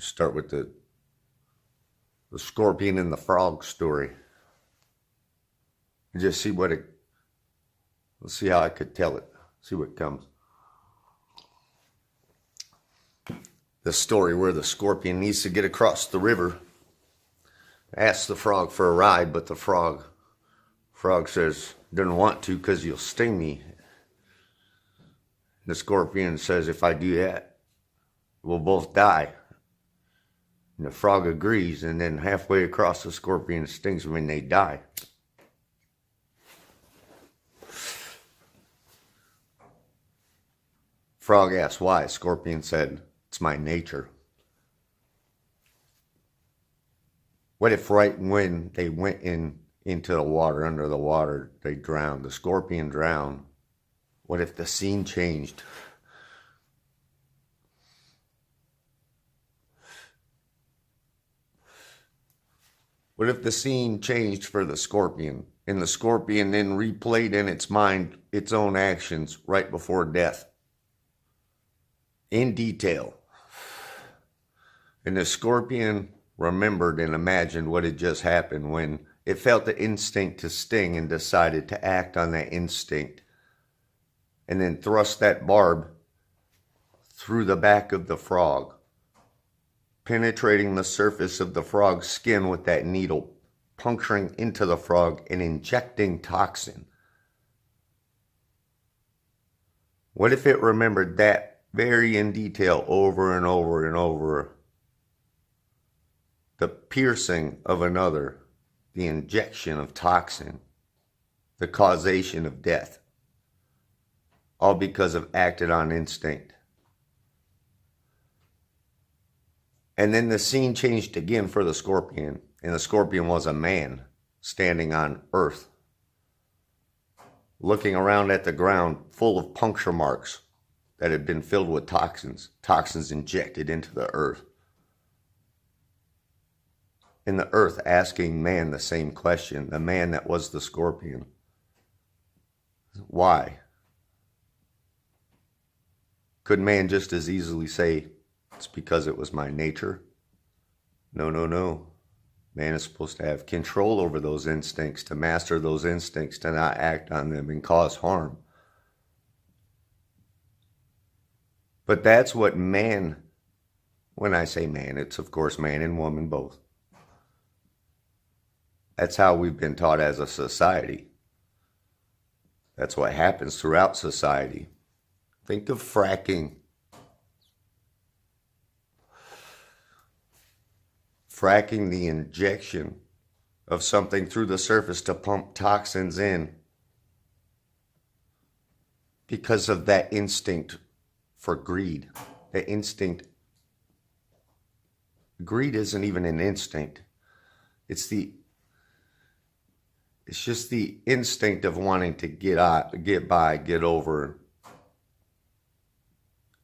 Start with the scorpion and the frog story. And just see what it, let's see how I could tell it. See what comes. The story where the scorpion needs to get across the river. Asks the frog for a ride, but the frog says, doesn't want to because you'll sting me. The scorpion says, if I do that, we'll both die. And the frog agrees, and then halfway across the scorpion stings them and they die. Frog asked why. Scorpion said, it's my nature. What if right when they went into the water, under the water, they drowned? The scorpion drowned. What if the scene changed? What if the scene changed for the scorpion, and the scorpion then replayed in its mind its own actions right before death, in detail? And the scorpion remembered and imagined what had just happened when it felt the instinct to sting and decided to act on that instinct, and then thrust that barb through the back of the frog, penetrating the surface of the frog's skin with that needle, puncturing into the frog and injecting toxin. What if it remembered that very in detail over and over and over? The piercing of another, the injection of toxin, the causation of death, all because of acted on instinct. And then the scene changed again for the scorpion, and the scorpion was a man standing on earth, looking around at the ground full of puncture marks that had been filled with toxins injected into the earth. And the earth asking man the same question, the man that was the scorpion. Why? Could man just as easily say, it's because it was my nature? No, no, no. Man is supposed to have control over those instincts, to master those instincts, to not act on them and cause harm. But that's what man, when I say man, it's of course man and woman both. That's how we've been taught as a society. That's what happens throughout society. Think of fracking. Fracking, the injection of something through the surface to pump toxins in because of that instinct for greed. The instinct. Greed isn't even an instinct. It's just the instinct of wanting to get by, get over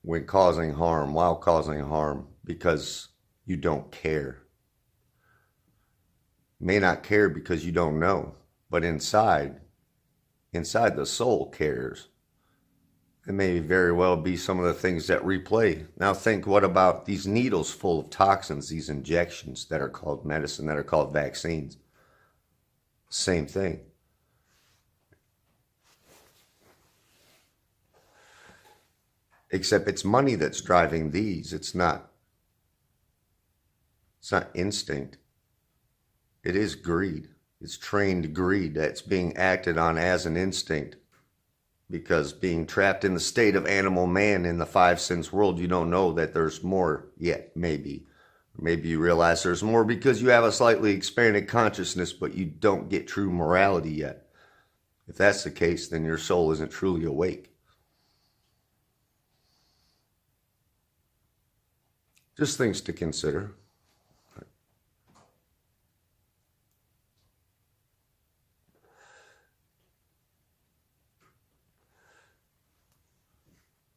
when causing harm, while causing harm, because you don't care. You may not care because you don't know, but inside the soul cares. It may very well be some of the things that replay. Now think, what about these needles full of toxins, these injections that are called medicine, that are called vaccines? Same thing. Except it's money that's driving these. It's not instinct. It is greed. It's trained greed that's being acted on as an instinct. Because being trapped in the state of animal man in the five sense world, you don't know that there's more yet, maybe. Maybe you realize there's more because you have a slightly expanded consciousness, but you don't get true morality yet. If that's the case, then your soul isn't truly awake. Just things to consider.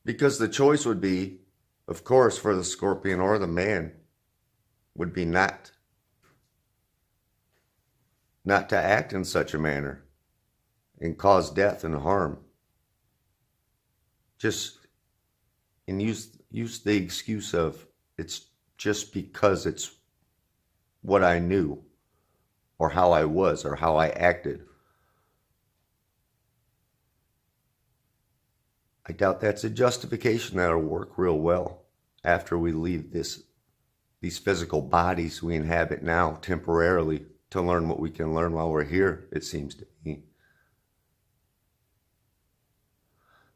Because the choice would be, of course, for the scorpion or the man, would be not to act in such a manner and cause death and harm. And use the excuse of it's just because it's what I knew or how I was or how I acted. I doubt that's a justification that'll work real well after we leave these physical bodies we inhabit now temporarily to learn what we can learn while we're here, it seems to me.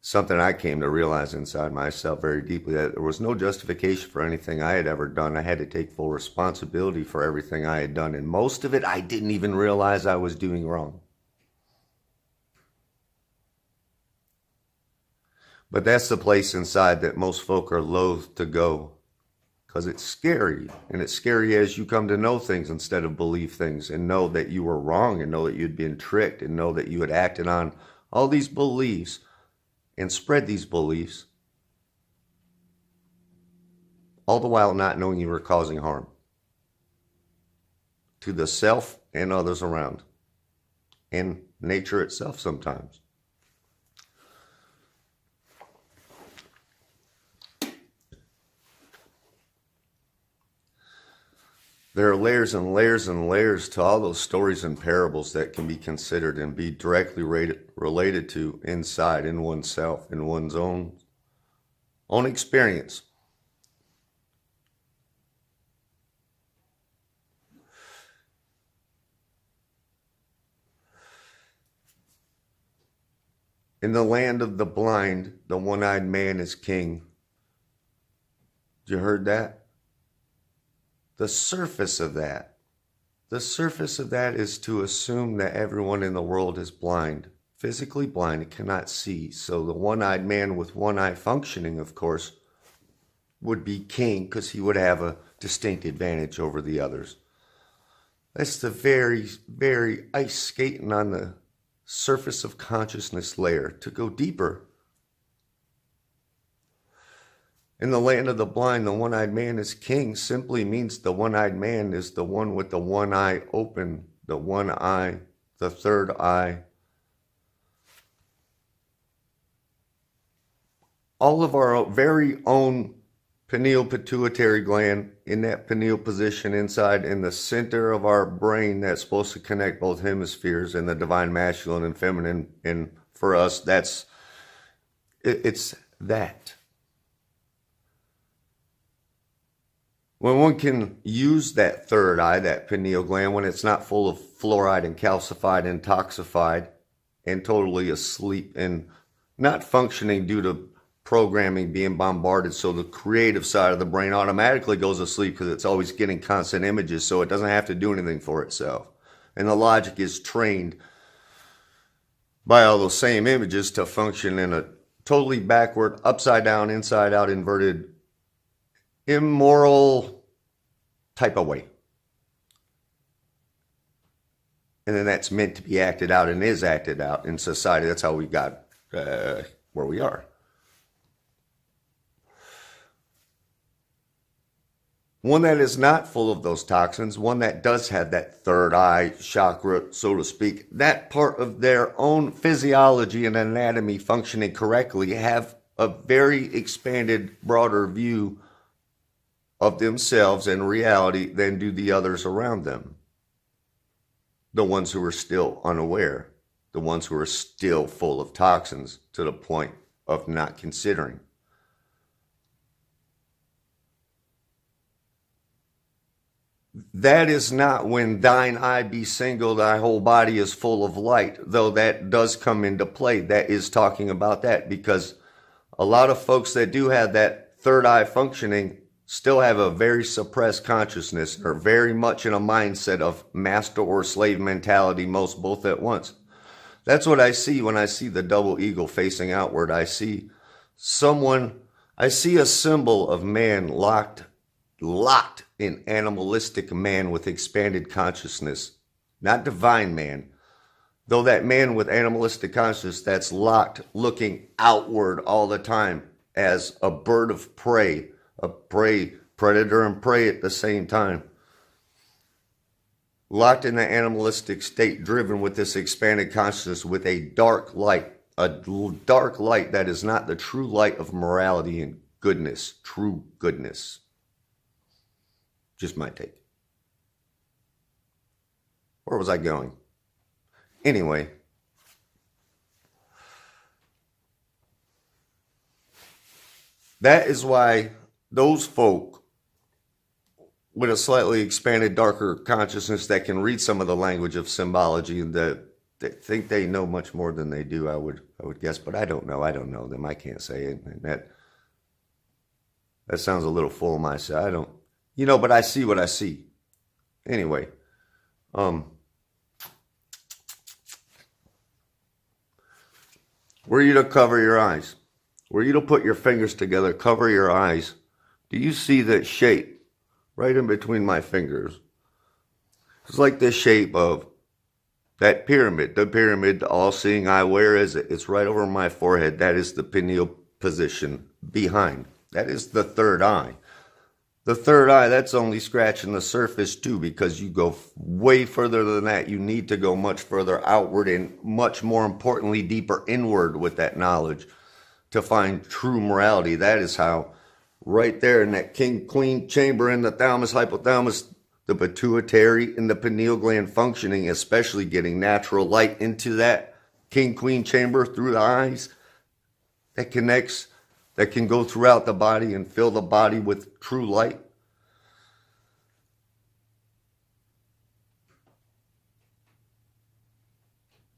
Something I came to realize inside myself very deeply, that there was no justification for anything I had ever done. I had to take full responsibility for everything I had done, and most of it I didn't even realize I was doing wrong. But that's the place inside that most folk are loath to go, because it's scary, and it's scary as you come to know things instead of believe things, and know that you were wrong, and know that you'd been tricked, and know that you had acted on all these beliefs and spread these beliefs, all the while not knowing you were causing harm to the self and others around, and nature itself sometimes. There are layers and layers and layers to all those stories and parables that can be considered and be directly related to inside, in oneself, in one's own experience. In the land of the blind, the one-eyed man is king. You heard that? The surface of that is to assume that everyone in the world is blind, physically blind, and cannot see. So the one-eyed man with one eye functioning, of course, would be king because he would have a distinct advantage over the others. That's the very, very ice skating on the surface of consciousness layer. To go deeper, in the land of the blind, the one-eyed man is king simply means the one-eyed man is the one with the one eye open, the one eye, the third eye. All of our very own pineal pituitary gland in that pineal position inside in the center of our brain that's supposed to connect both hemispheres and the divine masculine and feminine. And for us, it's that. When one can use that third eye, that pineal gland, when it's not full of fluoride and calcified and toxified and totally asleep and not functioning due to programming being bombarded, so the creative side of the brain automatically goes to sleep because it's always getting constant images, so it doesn't have to do anything for itself. And the logic is trained by all those same images to function in a totally backward, upside down, inside out, inverted, immoral type of way. And then that's meant to be acted out and is acted out in society. That's how we got where we are. One that is not full of those toxins, one that does have that third eye chakra, so to speak, that part of their own physiology and anatomy functioning correctly, have a very expanded, broader view of themselves and reality than do the others around them. The ones who are still unaware, the ones who are still full of toxins to the point of not considering. That is not when thine eye be single, thy whole body is full of light, though that does come into play. That is talking about that, because a lot of folks that do have that third eye functioning still have a very suppressed consciousness, or very much in a mindset of master or slave mentality, both at once. That's what I see when I see the double eagle facing outward. I see a symbol of man locked in animalistic man with expanded consciousness, not divine man, though that man with animalistic consciousness that's locked, looking outward all the time as a bird of prey, predator and prey at the same time. Locked in the animalistic state, driven with this expanded consciousness with a dark light that is not the true light of morality and goodness, true goodness. Just my take. Where was I going? Anyway, that is why those folk with a slightly expanded, darker consciousness that can read some of the language of symbology and that think they know much more than they do, I would guess, but I don't know. I don't know them. I can't say it. And that sounds a little full of myself. I don't, but I see what I see. Anyway, were you to cover your eyes, were you to put your fingers together, cover your eyes, do you see that shape right in between my fingers? It's like the shape of that pyramid, the pyramid, the all-seeing eye. Where is it? It's right over my forehead. That is the pineal position behind. That is the third eye. The third eye, that's only scratching the surface too, because you go way further than that. You need to go much further outward and much more importantly, deeper inward with that knowledge to find true morality. That is how right there in that king-queen chamber in the thalamus, hypothalamus, the pituitary and the pineal gland functioning, especially getting natural light into that king-queen chamber through the eyes that connects, that can go throughout the body and fill the body with true light.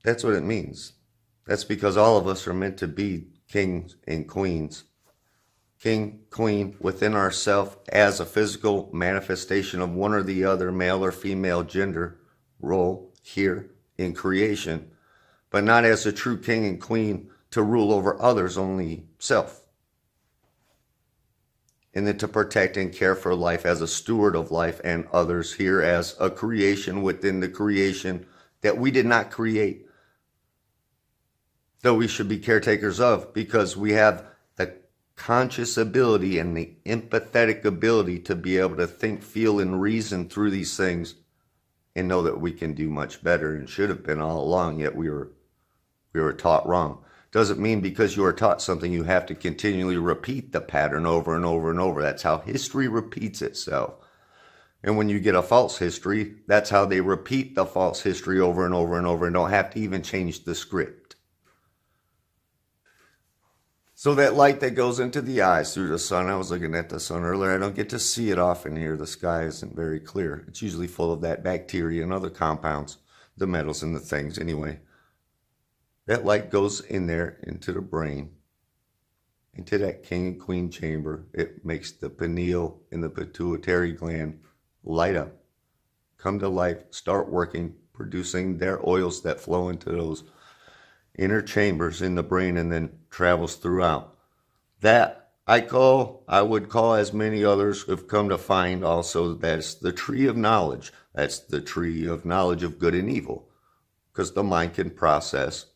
That's what it means. That's because all of us are meant to be kings and queens. King, queen, within ourself as a physical manifestation of one or the other, male or female gender role here in creation, but not as a true king and queen to rule over others, only self. And then to protect and care for life as a steward of life and others here as a creation within the creation that we did not create, though we should be caretakers of, because we have the conscious ability and the empathetic ability to be able to think, feel, and reason through these things and know that we can do much better and should have been all along, yet we were taught wrong. Doesn't mean because you are taught something you have to continually repeat the pattern over and over and over. That's how history repeats itself. And when you get a false history, that's how they repeat the false history over and over and over and don't have to even change the script. So that light that goes into the eyes through the sun, I was looking at the sun earlier, I don't get to see it often here. The sky isn't very clear. It's usually full of that bacteria and other compounds, the metals and the things anyway. That light goes in there into the brain, into that king and queen chamber. It makes the pineal and the pituitary gland light up, come to life, start working, producing their oils that flow into those inner chambers in the brain and then travels throughout. That I would call, as many others have come to find also, that's the tree of knowledge. That's the tree of knowledge of good and evil, because the mind can process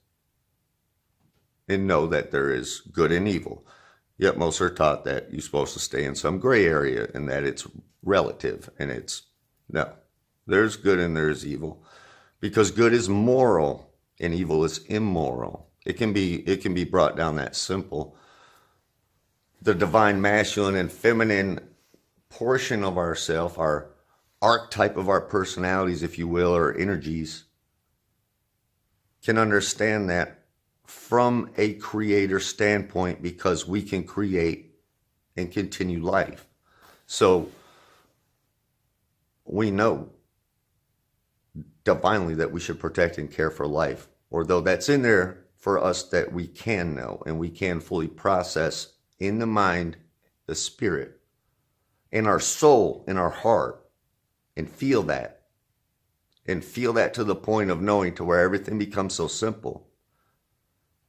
and know that there is good and evil. Yet most are taught that you're supposed to stay in some gray area and that it's relative, and it's no. There's good and there's evil, because good is moral and evil is immoral. It can be brought down that simple. The divine masculine and feminine portion of ourself, our archetype of our personalities, if you will, or energies, can understand that from a creator standpoint, because we can create and continue life. So we know divinely that we should protect and care for life, or though that's in there for us that we can know and we can fully process in the mind, the spirit, in our soul, in our heart, and feel that to the point of knowing, to where everything becomes so simple,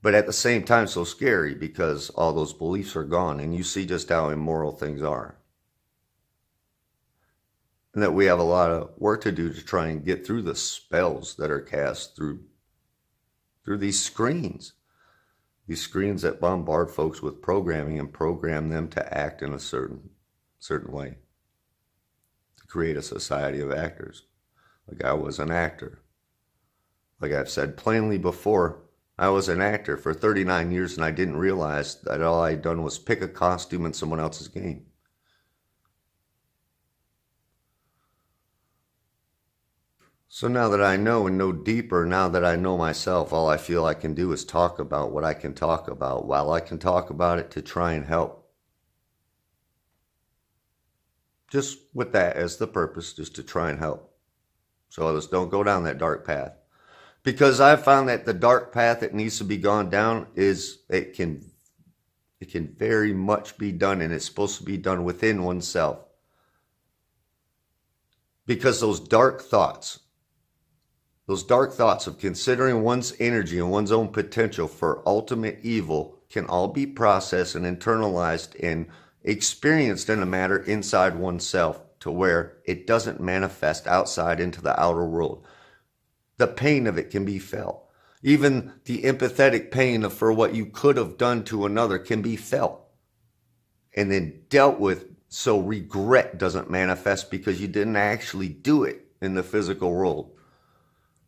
but at the same time so scary, because all those beliefs are gone and you see just how immoral things are. And that we have a lot of work to do to try and get through the spells that are cast through these screens. These screens that bombard folks with programming and program them to act in a certain way. To create a society of actors. Like I was an actor. Like I've said plainly before, I was an actor for 39 years and I didn't realize that all I'd done was pick a costume in someone else's game. So now that I know and know deeper, now that I know myself, all I feel I can do is talk about what I can talk about while I can talk about it to try and help. Just with that as the purpose, just to try and help. So others don't go down that dark path. Because I've found that the dark path that needs to be gone down it can very much be done, and it's supposed to be done within oneself. Because those dark thoughts of considering one's energy and one's own potential for ultimate evil can all be processed and internalized and experienced in a matter inside oneself to where it doesn't manifest outside into the outer world. The pain of it can be felt. Even the empathetic pain for what you could have done to another can be felt and then dealt with, so regret doesn't manifest because you didn't actually do it in the physical world.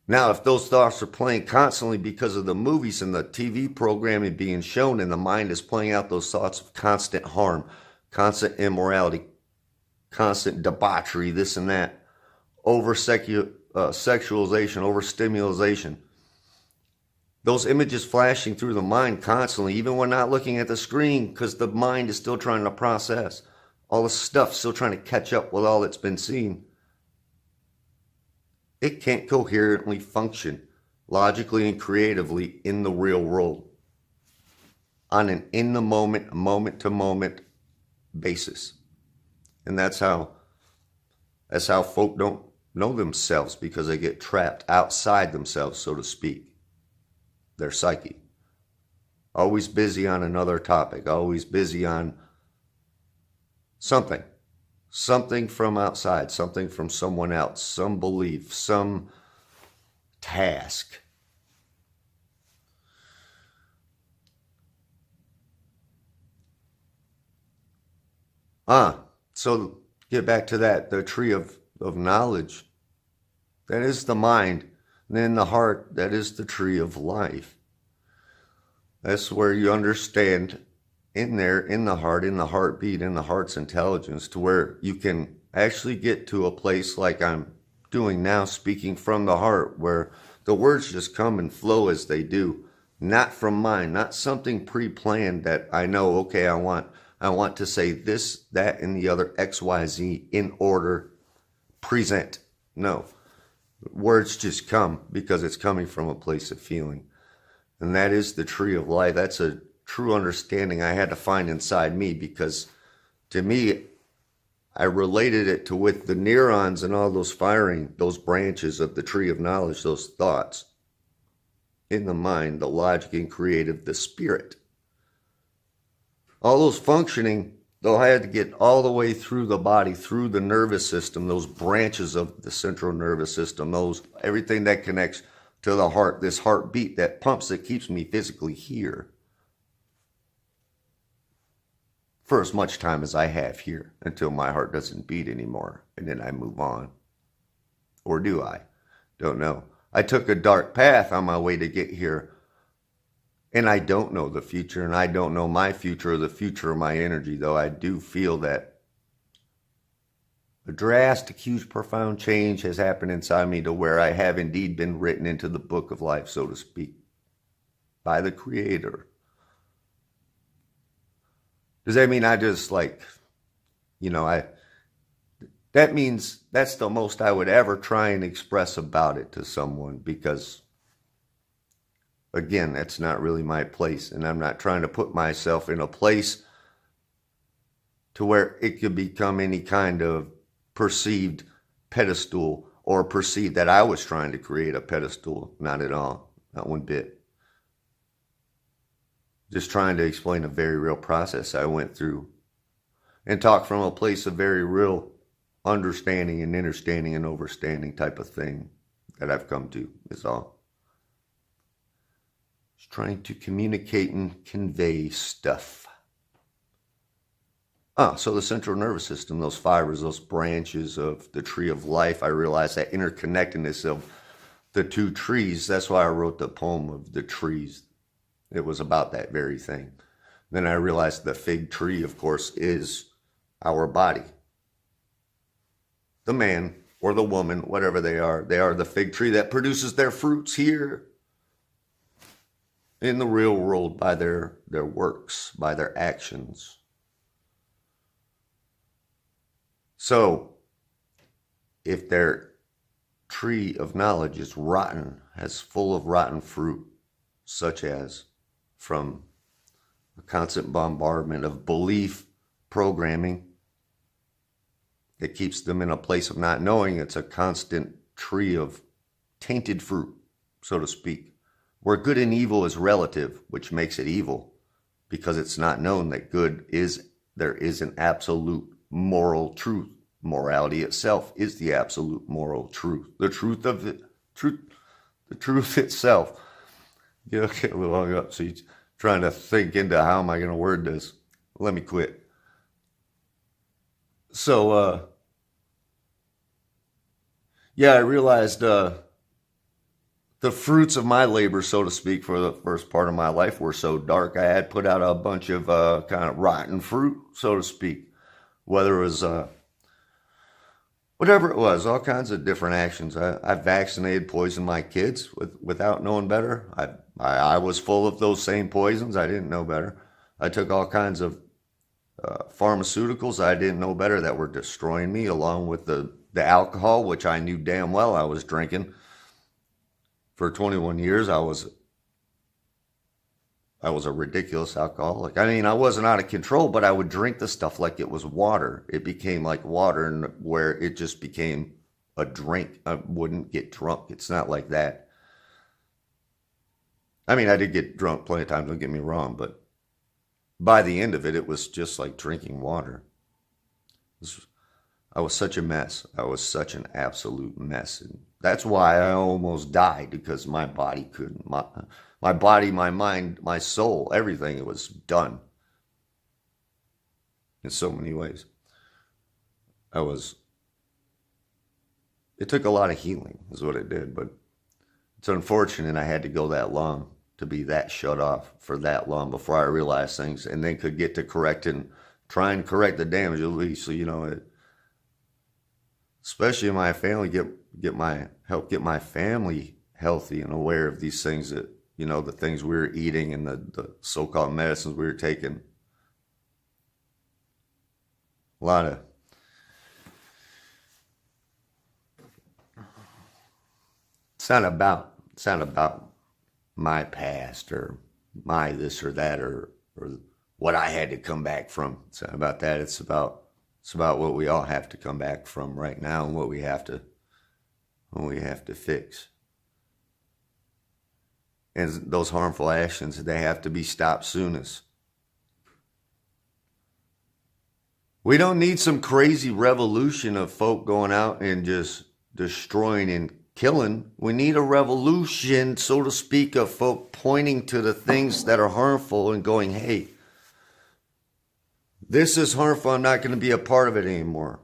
Now, if those thoughts are playing constantly because of the movies and the TV programming being shown, and the mind is playing out those thoughts of constant harm, constant immorality, constant debauchery, this and that, sexualization, overstimulation, those images flashing through the mind constantly, even when not looking at the screen, because the mind is still trying to process all the stuff, still trying to catch up with all that's been seen. It can't coherently function logically and creatively in the real world on an in the moment, moment to moment basis. And that's how folk don't know themselves, because they get trapped outside themselves, so to speak. Their psyche. Always busy on another topic, always busy on something. Something from outside, something from someone else, some belief, some task. So get back to that, the tree of knowledge. That is the mind. And then the heart, that is the tree of life. That's where you understand in there, in the heart, in the heartbeat, in the heart's intelligence, to where you can actually get to a place like I'm doing now, speaking from the heart, where the words just come and flow as they do, not from mine, not something pre-planned that I know, okay, I want to say this, that, and the other, X, Y, Z in order, present. No, words just come because it's coming from a place of feeling. And that is the tree of life. That's a true understanding I had to find inside me, because to me, I related it to with the neurons and all those firing, those branches of the tree of knowledge, those thoughts in the mind, the logic and creative, the spirit. All those functioning, though, I had to get all the way through the body, through the nervous system, those branches of the central nervous system, everything that connects to the heart, this heartbeat that pumps, that keeps me physically here for as much time as I have here, until my heart doesn't beat anymore, and then I move on. Or do I? Don't know. I took a dark path on my way to get here, and I don't know the future, and I don't know my future or the future of my energy, though I do feel that a drastic, huge, profound change has happened inside me, to where I have indeed been written into the book of life, so to speak, by the Creator. Does that mean I just that means that's the most I would ever try and express about it to someone, because again, that's not really my place, and I'm not trying to put myself in a place to where it could become any kind of perceived pedestal, or perceived that I was trying to create a pedestal. Not at all. Not one bit. Just trying to explain a very real process I went through, and talk from a place of very real understanding and understanding and overstanding type of thing that I've come to, is all. Just trying to communicate and convey stuff. So the central nervous system, those fibers, those branches of the tree of life, I realized that interconnectedness of the two trees. That's why I wrote the poem of the trees. It was about that very thing. Then I realized the fig tree, of course, is our body. The man, or the woman, whatever they are the fig tree that produces their fruits here in the real world by their works, by their actions. So, if their tree of knowledge is rotten, has full of rotten fruit, such as from a constant bombardment of belief programming that keeps them in a place of not knowing, it's a constant tree of tainted fruit, so to speak, where good and evil is relative, which makes it evil, because it's not known that there is an absolute moral truth. Morality itself is the absolute moral truth. The truth itself. You know, get a little hung up. So you're trying to think into how am I going to word this? Let me quit. So, I realized the fruits of my labor, so to speak, for the first part of my life were so dark. I had put out a bunch of kind of rotten fruit, so to speak. Whether it was whatever it was, all kinds of different actions. I vaccinated, poisoned my kids without knowing better. I was full of those same poisons. I didn't know better. I took all kinds of pharmaceuticals I didn't know better that were destroying me, along with the alcohol, which I knew damn well I was drinking. For 21 years, I was a ridiculous alcoholic. I mean, I wasn't out of control, but I would drink the stuff like it was water. It became like water, and where it just became a drink. I wouldn't get drunk. It's not like that. I mean, I did get drunk plenty of times, don't get me wrong, but by the end of it, it was just like drinking water. I was such a mess. I was such an absolute mess. And that's why I almost died, because my body couldn't. My body, my mind, my soul, everything, it was done. In so many ways. It took a lot of healing, is what it did, but it's unfortunate I had to go that long, to be that shut off for that long before I realized things, and then could get to try and correct the damage at least. So, especially in my family, help get my family healthy and aware of these things that, the things we were eating and the so-called medicines we were taking. It's not about my past or my this or that or what I had to come back from. It's not about that. It's about what we all have to come back from right now, and what we have to fix. And those harmful actions, they have to be stopped soonest. We don't need some crazy revolution of folk going out and just destroying and killing. We need a revolution, so to speak, of folk pointing to the things that are harmful and going, hey, this is harmful. I'm not going to be a part of it anymore.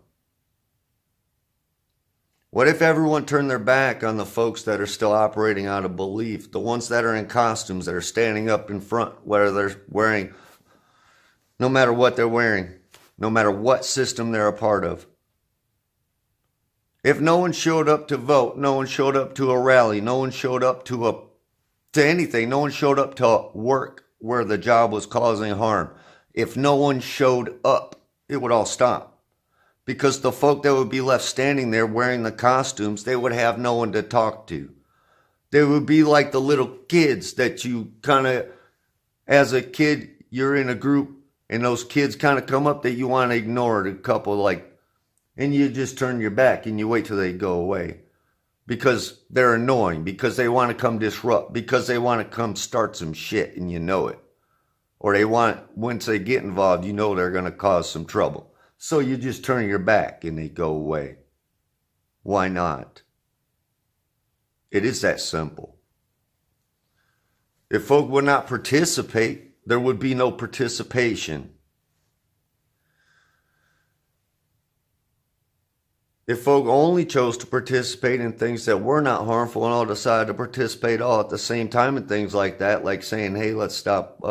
What if everyone turned their back on the folks that are still operating out of belief? The ones that are in costumes, that are standing up in front, whether they're wearing, no matter what they're wearing, no matter what system they're a part of. If no one showed up to vote, no one showed up to a rally, no one showed up to anything, no one showed up to work where the job was causing harm. If no one showed up, it would all stop. Because the folk that would be left standing there wearing the costumes, they would have no one to talk to. They would be like the little kids that you kind of, as a kid, you're in a group and those kids kind of come up that you want to ignore, a couple and you just turn your back and you wait till they go away. Because they're annoying, because they want to come disrupt, because they want to come start some shit and you know it. Or once they get involved, you know they're going to cause some trouble. So you just turn your back and they go away. Why not? It is that simple. If folk would not participate, there would be no participation. If folk only chose to participate in things that were not harmful and all decided to participate all at the same time in things like that, like saying, hey, let's stop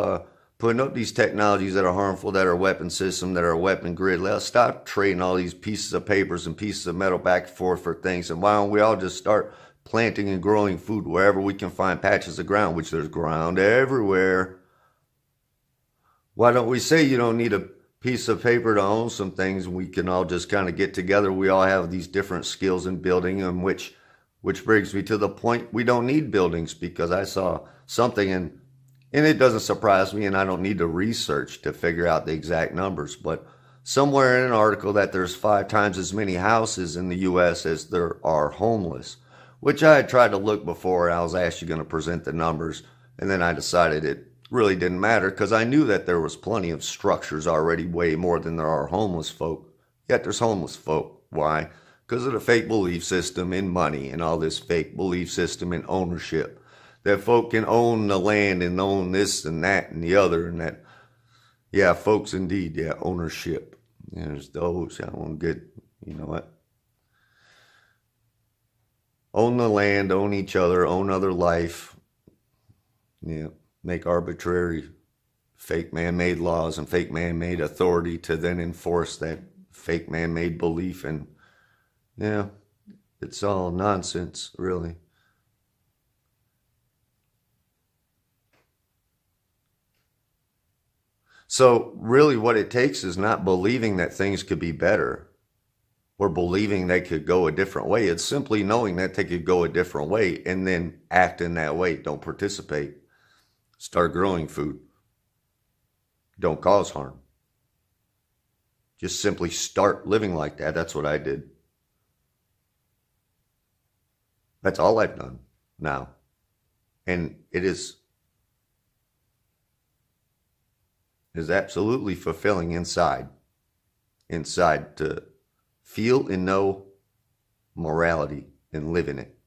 putting up these technologies that are harmful, that are weapon system, that are a weapon grid. Let's stop trading all these pieces of papers and pieces of metal back and forth for things. And why don't we all just start planting and growing food wherever we can find patches of ground, which there's ground everywhere. Why don't we say you don't need a piece of paper to own some things? We can all just kind of get together. We all have these different skills in building, and which brings me to the point we don't need buildings, because I saw something and it doesn't surprise me, and I don't need to research to figure out the exact numbers, but somewhere in an article that there's 5 times as many houses in the U.S. as there are homeless, which I had tried to look before. I was actually going to present the numbers, and then I decided it really didn't matter, because I knew that there was plenty of structures already, way more than there are homeless folk. Yet there's homeless folk. Why? Because of the fake belief system in money and all this fake belief system in ownership. That folk can own the land and own this and that and the other and that. Yeah, folks, indeed. Yeah, ownership. There's those. I won't get, you know what? Own the land, own each other, own other life. Yeah, make arbitrary fake man-made laws and fake man-made authority to then enforce that fake man-made belief. And yeah, it's all nonsense, really. So really what it takes is not believing that things could be better or believing they could go a different way. It's simply knowing that they could go a different way and then act in that way. Don't participate. Start growing food. Don't cause harm. Just simply start living like that. That's what I did. That's all I've done now. And it is absolutely fulfilling inside to feel and know morality and live in it.